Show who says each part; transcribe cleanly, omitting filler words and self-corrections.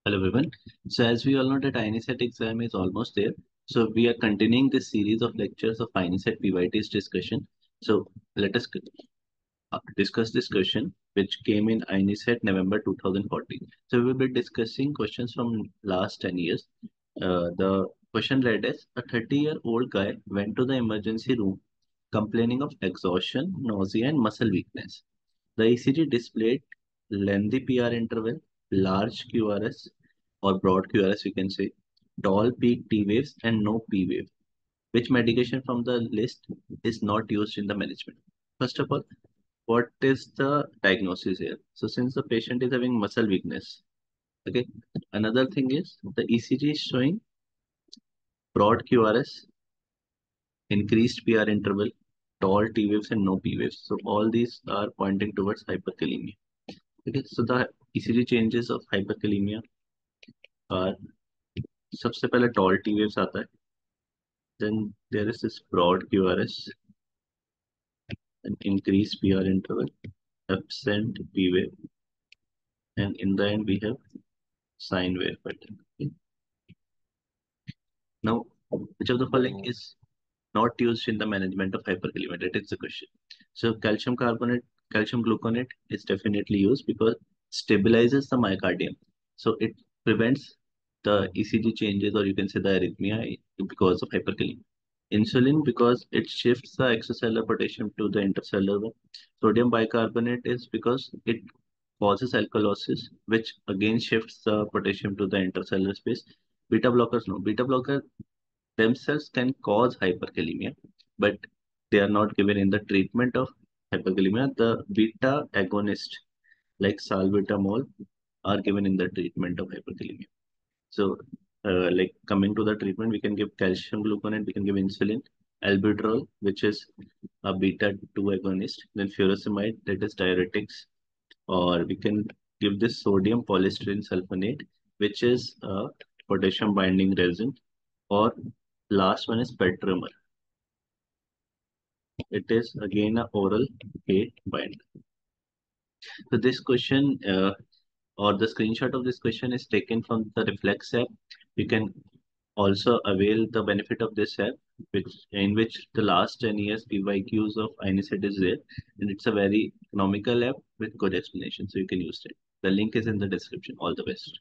Speaker 1: Hello everyone. So as we all know that INICET exam is almost there. So we are continuing this series of lectures of INICET PYT's discussion. So let us discuss this question which came in INICET November 2014. So we will be discussing questions from last 10 years. The question read as a 30-year-old guy went to the emergency room complaining of exhaustion, nausea and muscle weakness. The ECG displayed lengthy PR interval, large QRS or broad QRS, we can say, tall peak T waves and no P wave. Which medication from the list is not used in the management? First of all, what is the diagnosis here? So since the patient is having muscle weakness, okay. Another thing is the ECG is showing broad QRS, increased PR interval, tall T waves and no P waves. So all these are pointing towards hyperkalemia. Okay, so the ECG changes of hyperkalemia are सबसे पहले tall T waves आता है, then there is this broad QRS, an increased PR interval, absent P wave, and in the end we have sine wave pattern. Okay. Now, which of the following is not used in the management of hyperkalemia? That is the question. So calcium carbonate, calcium gluconate is definitely used because stabilizes the myocardium. So it prevents the ECG changes, or you can say the arrhythmia because of hyperkalemia. Insulin because it shifts the extracellular potassium to the intercellular one. Sodium bicarbonate is because it causes alkalosis, which again shifts the potassium to the intercellular space. Beta blockers, no. Beta blocker themselves can cause hyperkalemia, but they are not given in the treatment of hyperkalemia. The beta agonist, like salbutamol, are given in the treatment of hyperkalemia. So, like coming to the treatment, we can give calcium gluconate, we can give insulin, albuterol, which is a beta 2 agonist, then furosemide, that is diuretics, or we can give this sodium polystyrene sulfonate, which is a potassium binding resin, or last one is petromer. It is again a oral gate binder. So this question or the screenshot of this question is taken from the Reflex app. You can also avail the benefit of this app, in which the last 10 years PYQs of INICET is there, and it's a very economical app with good explanation, so you can use it. The link is in the description. All the best.